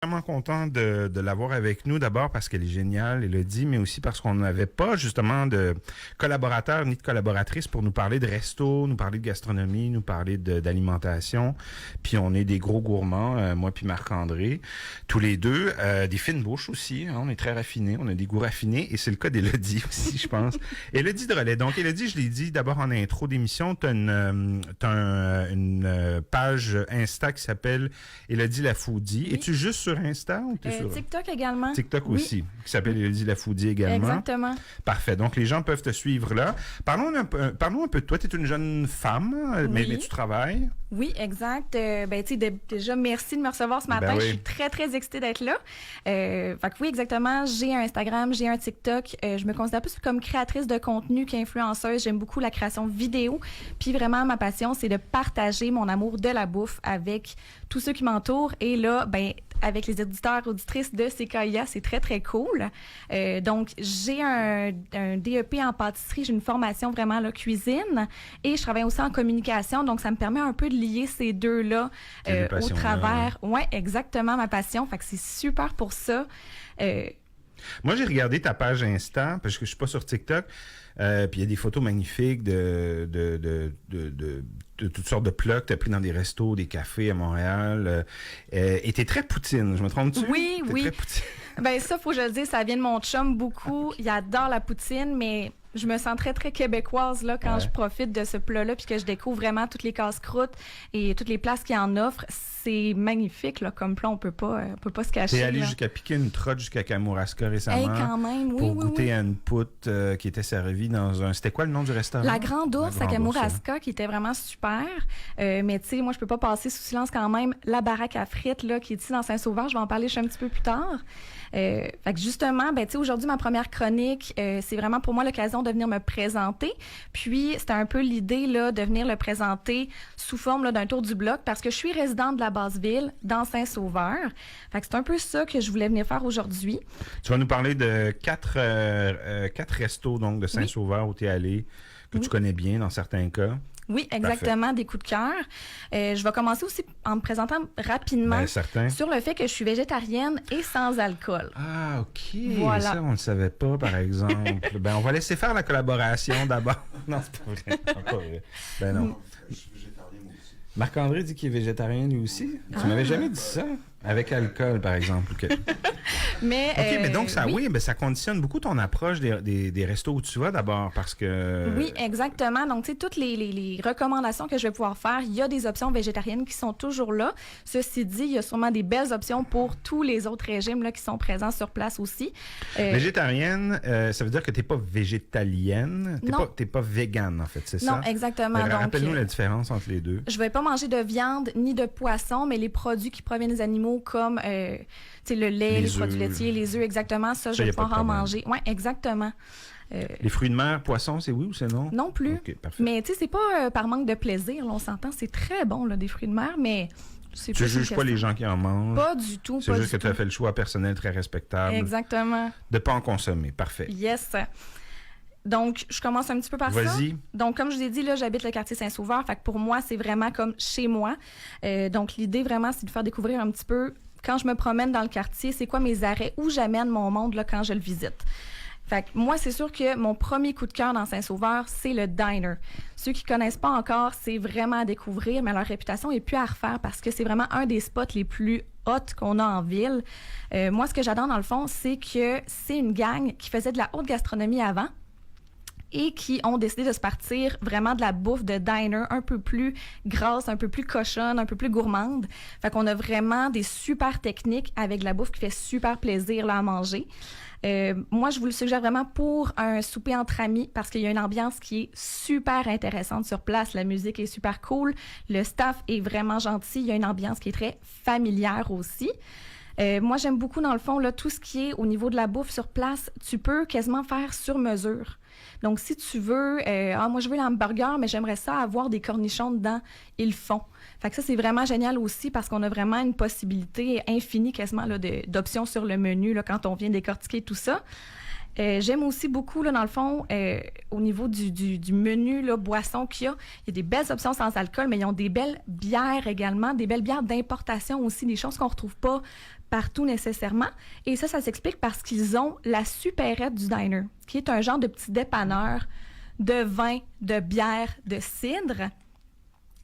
Vraiment content de l'avoir avec nous, d'abord parce qu'elle est géniale, Élodie, mais aussi parce qu'on n'avait pas justement de collaborateurs ni de collaboratrices pour nous parler de resto, nous parler de gastronomie, nous parler d'alimentation. Puis on est des gros gourmands, moi puis Marc-André, tous les deux, des fines bouches aussi, hein, on est très raffinés, on a des goûts raffinés, et c'est le cas d'Élodie aussi, je pense. Élodie Drolet. Donc Élodie, je l'ai dit d'abord en intro d'émission, t'as une page Insta qui s'appelle Élodie la Foodie. Oui. Es-tu juste sur Insta ou t'es sur TikTok également. TikTok Oui. aussi, qui s'appelle Élodie la Foodie également. Exactement. Parfait. Donc les gens peuvent te suivre là. Parlons un peu de toi. Tu es une jeune femme, mais tu travailles. Oui, exact. Tu sais, déjà, merci de me recevoir ce matin. Ben oui. Je suis très, très excitée d'être là. Fait que oui, exactement. J'ai un Instagram, j'ai un TikTok. Je me considère plus comme créatrice de contenu qu'influenceuse. J'aime beaucoup la création vidéo. Puis vraiment, ma passion, c'est de partager mon amour de la bouffe avec tous ceux qui m'entourent. Et là, avec les auditeurs, auditrices de CKIA, c'est très, très cool. Donc, j'ai un DEP en pâtisserie. J'ai une formation vraiment là, cuisine. Et je travaille aussi en communication. Donc, ça me permet un peu de lier ces deux-là au travers. Ouais, exactement, ma passion. Fait que c'est super pour ça. Moi, j'ai regardé ta page Insta, parce que je suis pas sur TikTok, puis il y a des photos magnifiques de toutes sortes de plats que tu as pris dans des restos, des cafés à Montréal. Et t'es très poutine, je me trompe-tu? Oui, t'es oui. Très poutine. Ça, faut que je le dise, ça vient de mon chum beaucoup. Il adore la poutine, mais je me sens très, très québécoise là, quand je profite de ce plat-là puis que je découvre vraiment toutes les casse-croûtes et toutes les places qu'il en offre. C'est magnifique là, comme plat, on peut pas se cacher. T'es allé là. jusqu'à piquer une trotte jusqu'à Kamouraska récemment. Hey, quand même, oui, pour oui, goûter oui. à une poutre qui était servie dans un... C'était quoi le nom du restaurant? La Grande Ourse La à Grande Ourse, Kamouraska, qui était vraiment super. Mais tu sais, moi, je peux pas passer sous silence quand même la baraque à frites là, qui est ici dans Saint-Sauveur. Je vais en parler un petit peu plus tard. Fait que justement, tu sais, aujourd'hui, ma première chronique, c'est vraiment pour moi l'occasion de venir me présenter. Puis, c'était un peu l'idée là de venir le présenter sous forme là, d'un tour du bloc parce que je suis résidente de la Basse-Ville dans Saint-Sauveur. Fait que c'est un peu ça que je voulais venir faire aujourd'hui. Tu vas nous parler de quatre restos donc de Saint-Sauveur où tu es allé, que tu connais bien dans certains cas. Oui, exactement, des coups de cœur. Je vais commencer aussi en me présentant rapidement sur le fait que je suis végétarienne et sans alcool. Ah, OK. Voilà. Ça, on ne le savait pas, par exemple. On va laisser faire la collaboration d'abord. Non, c'est pas vrai. C'est pas vrai. Ben non. Je suis végétarien moi aussi. Marc-André dit qu'il est végétarien lui aussi. Tu m'avais jamais dit ça? Avec alcool, par exemple. OK, mais donc, ça, ça conditionne beaucoup ton approche des restos où tu vas d'abord, parce que... Oui, exactement. Donc, tu sais, toutes les recommandations que je vais pouvoir faire, il y a des options végétariennes qui sont toujours là. Ceci dit, il y a sûrement des belles options pour tous les autres régimes là, qui sont présents sur place aussi. Végétarienne, ça veut dire que tu n'es pas végétalienne. Tu n'es pas végane, en fait, c'est ça? Non, exactement. Rappelle-nous la différence entre les deux. Je ne vais pas manger de viande ni de poisson, mais les produits qui proviennent des animaux comme le lait, les produits laitiers, les œufs, exactement, ça, je vais pouvoir en manger. Oui, exactement. Les fruits de mer, poissons, c'est oui ou c'est non? Non plus. OK, parfait. Mais tu sais, c'est pas par manque de plaisir, là, on s'entend, c'est très bon, là, des fruits de mer, mais c'est tu ne juges pas les gens qui en mangent? Pas du tout. C'est juste que tu as fait le choix personnel très respectable. Exactement. De ne pas en consommer. Parfait. Yes. Donc, je commence un petit peu par ça. Vas-y. Donc, comme je vous ai dit, là, j'habite le quartier Saint-Sauveur. Fait que pour moi, c'est vraiment comme chez moi. Donc, l'idée vraiment, c'est de faire découvrir un petit peu, quand je me promène dans le quartier, c'est quoi mes arrêts, où j'amène mon monde là, quand je le visite. Fait que moi, c'est sûr que mon premier coup de cœur dans Saint-Sauveur, c'est le diner. Ceux qui connaissent pas encore, c'est vraiment à découvrir, mais leur réputation est plus à refaire parce que c'est vraiment un des spots les plus hot qu'on a en ville. Moi, ce que j'adore dans le fond, c'est que c'est une gang qui faisait de la haute gastronomie avant et qui ont décidé de se partir vraiment de la bouffe de diner un peu plus grasse, un peu plus cochonne, un peu plus gourmande. Fait qu'on a vraiment des super techniques avec de la bouffe qui fait super plaisir là, à manger. Moi, je vous le suggère vraiment pour un souper entre amis parce qu'il y a une ambiance qui est super intéressante sur place. La musique est super cool. Le staff est vraiment gentil. Il y a une ambiance qui est très familière aussi. Moi, j'aime beaucoup, dans le fond, là, tout ce qui est au niveau de la bouffe sur place. Tu peux quasiment faire sur mesure. Donc, si tu veux, moi, je veux l'hamburger, mais j'aimerais ça avoir des cornichons dedans, ils le font. Fait que ça, c'est vraiment génial aussi parce qu'on a vraiment une possibilité infinie quasiment là, d'options sur le menu là, quand on vient décortiquer tout ça. J'aime aussi beaucoup, là, dans le fond, au niveau du menu, là, boisson qu'il y a. Il y a des belles options sans alcool, mais ils ont des belles bières également, des belles bières d'importation aussi, des choses qu'on ne retrouve pas partout nécessairement. Et ça s'explique parce qu'ils ont la supérette du diner, qui est un genre de petit dépanneur de vin, de bière, de cidre.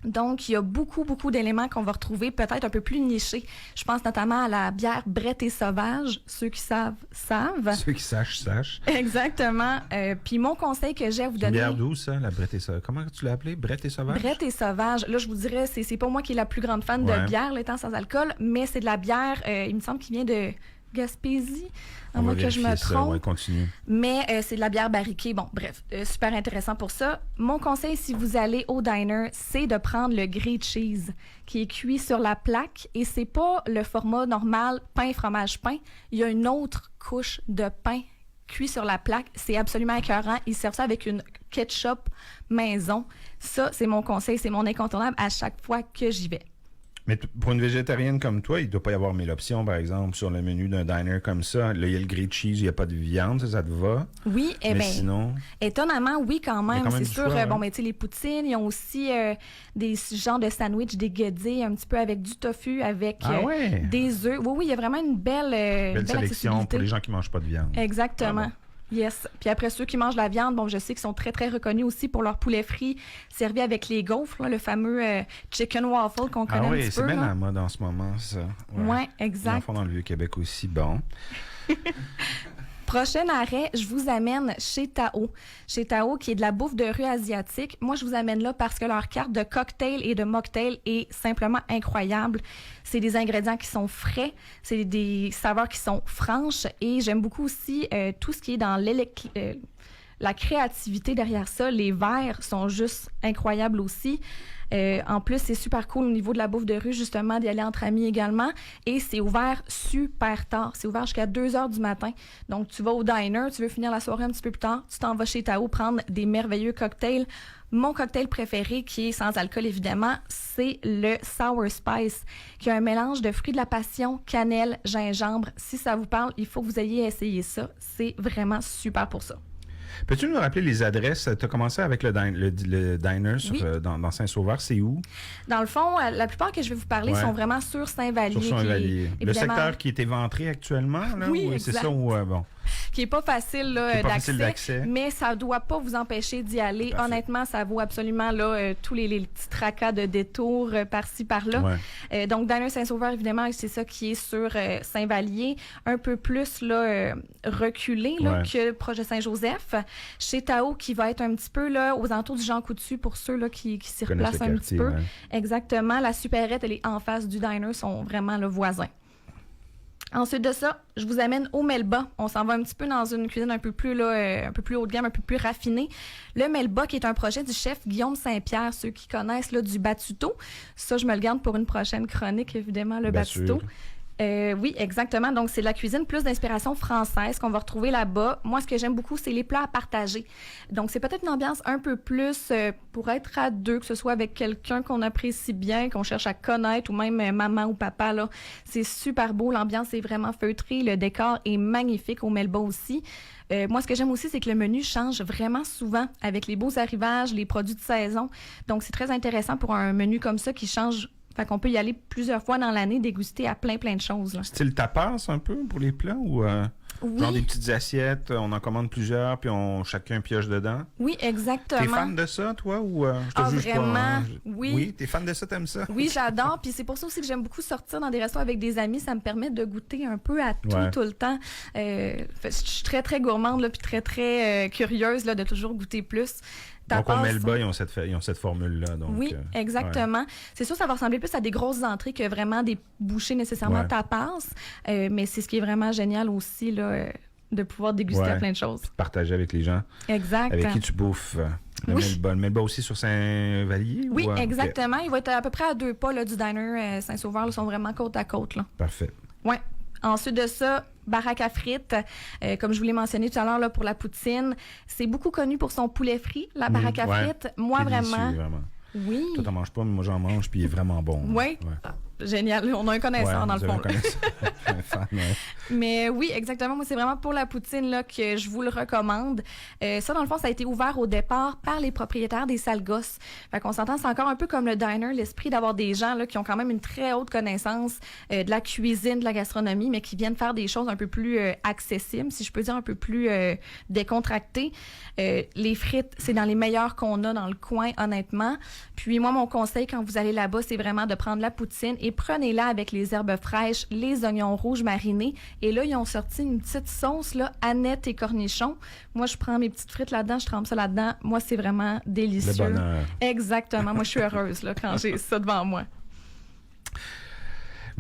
Donc, il y a beaucoup, beaucoup d'éléments qu'on va retrouver, peut-être un peu plus nichés. Je pense notamment à la bière Brett et Sauvage. Ceux qui savent, savent. Ceux qui sachent. Exactement. Puis mon conseil que j'ai à vous donner... Une bière douce, ça, la Brett et Sauvage. Comment tu l'as appelée? Brett et Sauvage? Brett et Sauvage. Là, je vous dirais, c'est pas moi qui est la plus grande fan de bière, l'étant sans alcool, mais c'est de la bière, il me semble, qui vient de Gaspésie, à moins que je me trompe. Ouais, continue. Mais c'est de la bière barriquée. Bon, bref, super intéressant pour ça. Mon conseil, si vous allez au diner, c'est de prendre le grilled cheese qui est cuit sur la plaque. Et c'est pas le format normal pain, fromage, pain. Il y a une autre couche de pain cuit sur la plaque. C'est absolument écœurant. Ils servent ça avec une ketchup maison. Ça, c'est mon conseil. C'est mon incontournable à chaque fois que j'y vais. Mais pour une végétarienne comme toi, il ne doit pas y avoir 1000 options, par exemple, sur le menu d'un diner comme ça. Là, il y a le grilled cheese, il n'y a pas de viande, ça te va? Oui, mais sinon... étonnamment, oui, quand même. C'est sûr, choix, bon, mais tu sais, les poutines, ils ont aussi des genres de sandwich, des guédés, un petit peu avec du tofu, avec des œufs. Oui, il y a vraiment une belle sélection pour les gens qui ne mangent pas de viande. Exactement. Ah bon. Yes. Puis après, ceux qui mangent la viande, bon, je sais qu'ils sont très, très reconnus aussi pour leur poulet frit servi avec les gaufres, là, le fameux chicken waffle qu'on connaît un petit peu. C'est bien à la mode en ce moment, ça. Oui, exact. Ils en font dans le Vieux-Québec aussi. Bon. Prochain arrêt, je vous amène chez Tao. Chez Tao, qui est de la bouffe de rue asiatique. Moi, je vous amène là parce que leur carte de cocktail et de mocktail est simplement incroyable. C'est des ingrédients qui sont frais, c'est des saveurs qui sont franches et j'aime beaucoup aussi tout ce qui est dans la créativité derrière ça. Les verres sont juste incroyables aussi. En plus, c'est super cool au niveau de la bouffe de rue, justement, d'y aller entre amis également. Et c'est ouvert super tard. C'est ouvert jusqu'à 2 heures du matin. Donc, tu vas au diner, tu veux finir la soirée un petit peu plus tard, tu t'en vas chez Tao prendre des merveilleux cocktails. Mon cocktail préféré, qui est sans alcool évidemment, c'est le Sour Spice, qui a un mélange de fruits de la passion, cannelle, gingembre. Si ça vous parle, il faut que vous ayez essayé ça. C'est vraiment super pour ça. Peux-tu nous rappeler les adresses? Tu as commencé avec le diner sur, dans Saint-Sauveur. C'est où? Dans le fond, la plupart que je vais vous parler sont vraiment sur Saint-Vallier. Sur Saint-Vallier. Le secteur qui est éventré actuellement? Là, oui, exact. C'est ça où... bon. Qui n'est pas facile d'accès, mais ça ne doit pas vous empêcher d'y aller. Parfait. Honnêtement, ça vaut absolument là, tous les petits tracas de détour par-ci, par-là. Ouais. Donc, Diner Saint-Sauveur, évidemment, c'est ça qui est sur Saint-Vallier, un peu plus là, reculé là, que proche de Saint-Joseph. Chez Tao, qui va être un petit peu là, aux alentours du Jean Coutu, pour ceux là, qui s'y replacent un petit peu. Ouais. Exactement. La supérette, elle est en face du diner, sont vraiment le voisin. Ensuite de ça, je vous amène au Melba. On s'en va un petit peu dans une cuisine un peu plus haut de gamme, un peu plus raffinée. Le Melba, qui est un projet du chef Guillaume Saint-Pierre, ceux qui connaissent là, du Battuto. Ça, je me le garde pour une prochaine chronique, évidemment, le Battuto. Oui, exactement. Donc, c'est de la cuisine plus d'inspiration française qu'on va retrouver là-bas. Moi, ce que j'aime beaucoup, c'est les plats à partager. Donc, c'est peut-être une ambiance un peu plus pour être à deux, que ce soit avec quelqu'un qu'on apprécie bien, qu'on cherche à connaître, ou même maman ou papa, là. C'est super beau. L'ambiance est vraiment feutrée. Le décor est magnifique au Melba aussi. Moi, ce que j'aime aussi, c'est que le menu change vraiment souvent avec les beaux arrivages, les produits de saison. Donc, c'est très intéressant pour un menu comme ça qui change. Fait qu'on peut y aller plusieurs fois dans l'année, déguster à plein de choses. Là. Style tapas un peu pour les plats ou genre des petites assiettes, on en commande plusieurs puis chacun pioche dedans? Oui, exactement. T'es fan de ça, toi, ou je te juge vraiment? Pas, hein? Oui. Oui, t'es fan de ça, t'aimes ça? Oui, j'adore. Puis c'est pour ça aussi que j'aime beaucoup sortir dans des restaurants avec des amis. Ça me permet de goûter un peu à tout le temps. Je suis très, très gourmande là, puis très, très curieuse là, de toujours goûter plus. Donc, au Melba, ils ont cette formule-là. Donc, oui, exactement. C'est sûr, ça va ressembler plus à des grosses entrées que vraiment des bouchées nécessairement tapas. Mais c'est ce qui est vraiment génial aussi, là, de pouvoir déguster plein de choses. Puis de partager avec les gens. Exact. Avec qui tu bouffes. Le Melba aussi sur Saint-Vallier? Oui, exactement. Il va être à peu près à 2 pas là, du diner Saint-Sauveur. Ils sont vraiment côte à côte. Là. Parfait. Oui. Ensuite de ça, baraque à frites, comme je vous l'ai mentionné tout à l'heure là, pour la poutine. C'est beaucoup connu pour son poulet frit, la baraque à frites. Moi, vraiment. Oui. Toi, t'en manges pas, mais moi, j'en mange, puis il est vraiment bon. Oui. Génial. On a un connaisseur dans le fond. Un fan, Mais oui, exactement. Moi, c'est vraiment pour la poutine là, que je vous le recommande. Ça, dans le fond, ça a été ouvert au départ par les propriétaires des salles gosses. Fait qu'on s'entend, c'est encore un peu comme le diner, l'esprit d'avoir des gens là, qui ont quand même une très haute connaissance de la cuisine, de la gastronomie, mais qui viennent faire des choses un peu plus accessibles, si je peux dire, un peu plus décontractées. Les frites, c'est dans les meilleurs qu'on a dans le coin, honnêtement. Puis moi, mon conseil, quand vous allez là-bas, c'est vraiment de prendre la poutine et prenez-la avec les herbes fraîches, les oignons rouges marinés. Et là, ils ont sorti une petite sauce, là, aneth et cornichons. Moi, je prends mes petites frites là-dedans, je trempe ça là-dedans. Moi, c'est vraiment délicieux. Le bonheur. Exactement. Moi, je suis heureuse là, quand j'ai ça devant moi.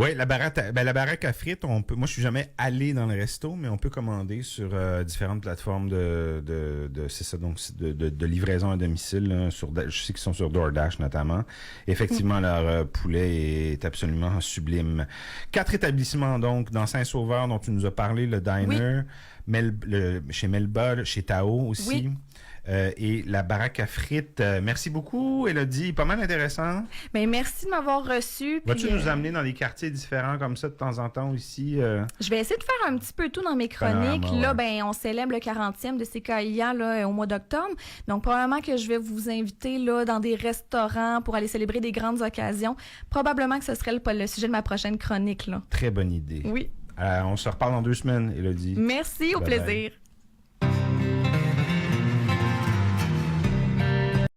Oui, la baraque à frites, moi je suis jamais allé dans le resto, mais on peut commander sur différentes plateformes c'est ça, donc de livraison à domicile. Là, je sais qu'ils sont sur DoorDash notamment. Effectivement, leur poulet est absolument sublime. 4 établissements donc dans Saint-Sauveur dont tu nous as parlé, le diner, chez Melba, chez Tao aussi. Oui. Et la baraque à frites. Merci beaucoup, Élodie. Pas mal intéressant. Bien, merci de m'avoir reçu. Vas-tu nous amener dans des quartiers différents comme ça de temps en temps aussi? Je vais essayer de faire un petit peu tout dans mes chroniques. Là, ben, on célèbre le 40e de CKIA là, au mois d'octobre. Donc, probablement que je vais vous inviter là, dans des restaurants pour aller célébrer des grandes occasions. Probablement que ce serait le sujet de ma prochaine chronique. Là. Très bonne idée. Oui. On se reparle dans 2 semaines, Élodie. Merci, au plaisir.